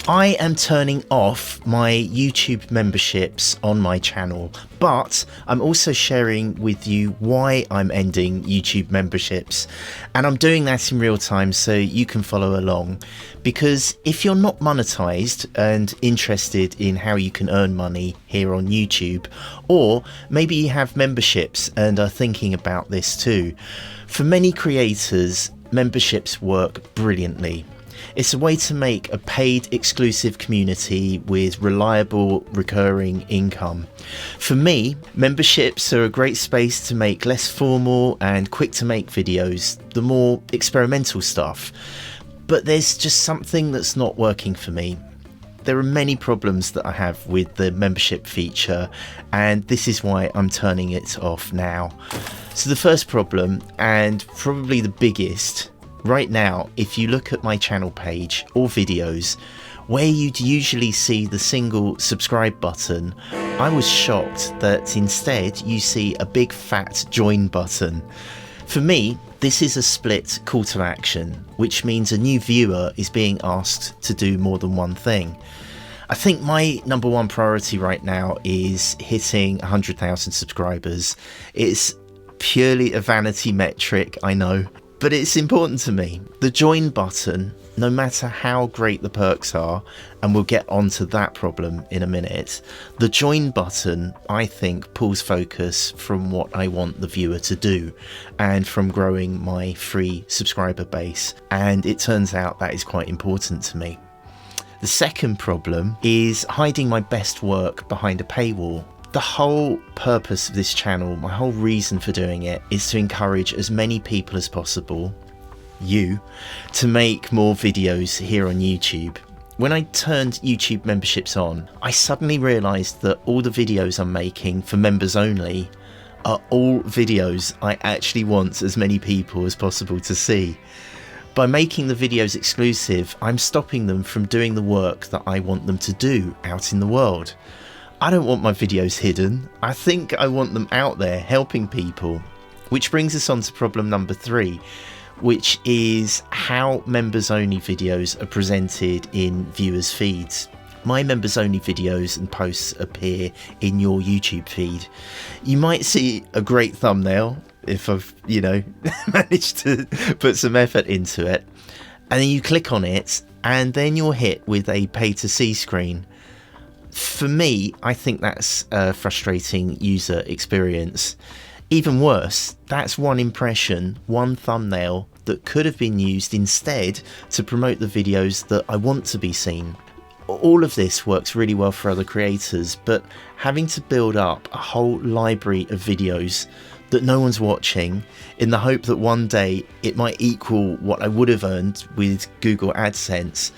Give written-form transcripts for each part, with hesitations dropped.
I am turning off my YouTube memberships on my channel, but I'm also sharing with you why I'm ending YouTube memberships, and I'm doing that in real time so you can follow along. Because if you're not monetized and interested in how you can earn money here on YouTube, or maybe you have memberships and are thinking about this too, for many creators, memberships work brilliantly. It's a way to make a paid exclusive community with reliable recurring income. For me, memberships are a great space to make less formal and quick to make videos, the more experimental stuff. But there's just something that's not working for me. There are many problems that I have with the membership feature, and this is why I'm turning it off now. So the first problem, and probably the biggest, right now, if you look at my channel page or videos, where you'd usually see the single subscribe button, I was shocked that instead you see a big fat join button. For me, this is a split call to action, which means a new viewer is being asked to do more than one thing. I think my number one priority right now is hitting 100,000 subscribers. It's purely a vanity metric, I know, but it's important to me. The join button, no matter how great the perks are, and we'll get onto that problem in a minute, the join button, I think, pulls focus from what I want the viewer to do and from growing my free subscriber base. And it turns out that is quite important to me. The second problem is hiding my best work behind a paywall. The whole purpose of this channel, my whole reason for doing it, is to encourage as many people as possible, you, to make more videos here on YouTube. When I turned YouTube memberships on, I suddenly realised that all the videos I'm making for members only are all videos I actually want as many people as possible to see. By making the videos exclusive, I'm stopping them from doing the work that I want them to do out in the world. I don't want my videos hidden. I think I want them out there helping people. Which brings us on to problem number 3, which is how members only videos are presented in viewers' feeds. My members only videos and posts appear in your YouTube feed. You might see a great thumbnail if I've, managed to put some effort into it. And then you click on it and then you're hit with a pay to see screen. For me, I think that's a frustrating user experience. Even worse, that's one impression, one thumbnail that could have been used instead to promote the videos that I want to be seen. All of this works really well for other creators, but having to build up a whole library of videos that no one's watching in the hope that one day it might equal what I would have earned with Google AdSense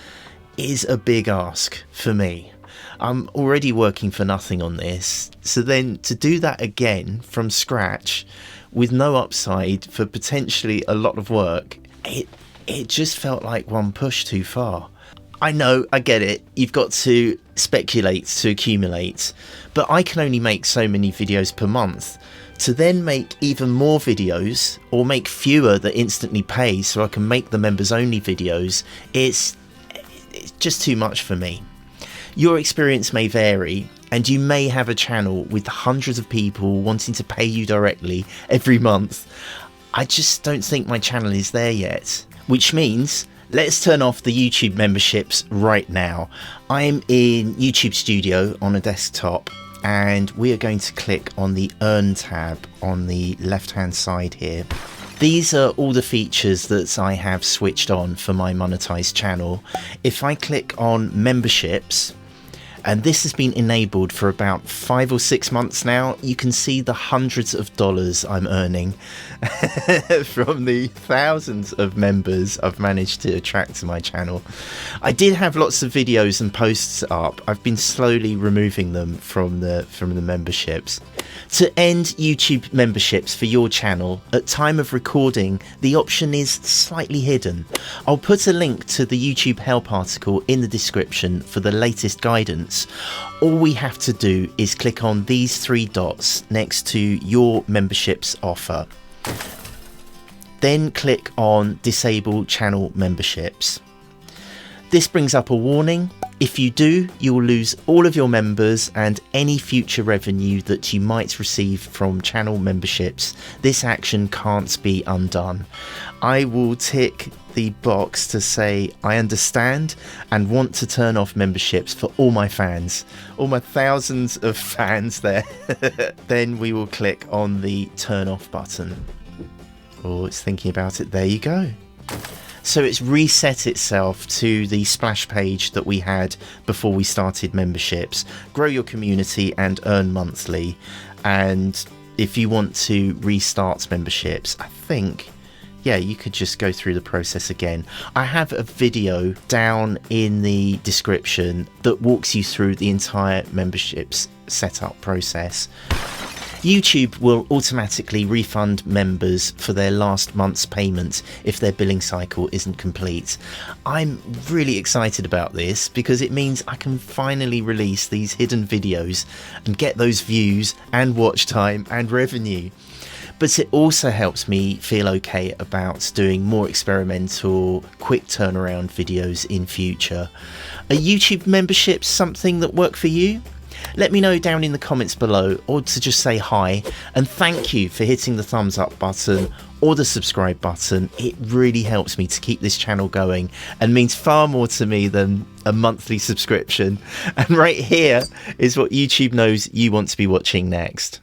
is a big ask for me. I'm already working for nothing on this, so then to do that again from scratch with no upside for potentially a lot of work, it just felt like one push too far. I know, I get it, you've got to speculate to accumulate, but I can only make so many videos per month. To then make even more videos, or make fewer that instantly pay so I can make the members only videos, it's just too much for me. Your experience may vary, and you may have a channel with hundreds of people wanting to pay you directly every month. I just don't think my channel is there yet. Which means, let's turn off the YouTube memberships right now. I'm in YouTube Studio on a desktop, and we are going to click on the Earn tab on the left-hand side here. These are all the features that I have switched on for my monetized channel. If I click on memberships, and this has been enabled for about 5 or 6 months now, you can see the hundreds of dollars I'm earning from the thousands of members I've managed to attract to my channel. I did have lots of videos and posts up. I've been slowly removing them from the memberships. To end YouTube memberships for your channel, at time of recording, the option is slightly hidden. I'll put a link to the YouTube help article in the description for the latest guidance. All we have to do is click on these 3 dots next to your memberships offer. Then click on Disable Channel Memberships. This brings up a warning. If you do, you will lose all of your members and any future revenue that you might receive from channel memberships. This action can't be undone. I will tick the box to say I understand and want to turn off memberships for all my fans, all my thousands of fans there. Then we will click on the turn off button. Oh, it's thinking about it. There you go. So it's reset itself to the splash page that we had before we started memberships. Grow your community and earn monthly. And if you want to restart memberships, I think, yeah, you could just go through the process again. I have a video down in the description that walks you through the entire memberships setup process. YouTube will automatically refund members for their last month's payment if their billing cycle isn't complete. I'm really excited about this because it means I can finally release these hidden videos and get those views and watch time and revenue. But it also helps me feel okay about doing more experimental, quick turnaround videos in future. Are YouTube memberships something that work for you? Let me know down in the comments below, or to just say hi, and thank you for hitting the thumbs up button or the subscribe button. It really helps me to keep this channel going and means far more to me than a monthly subscription. And right here is what YouTube knows you want to be watching next.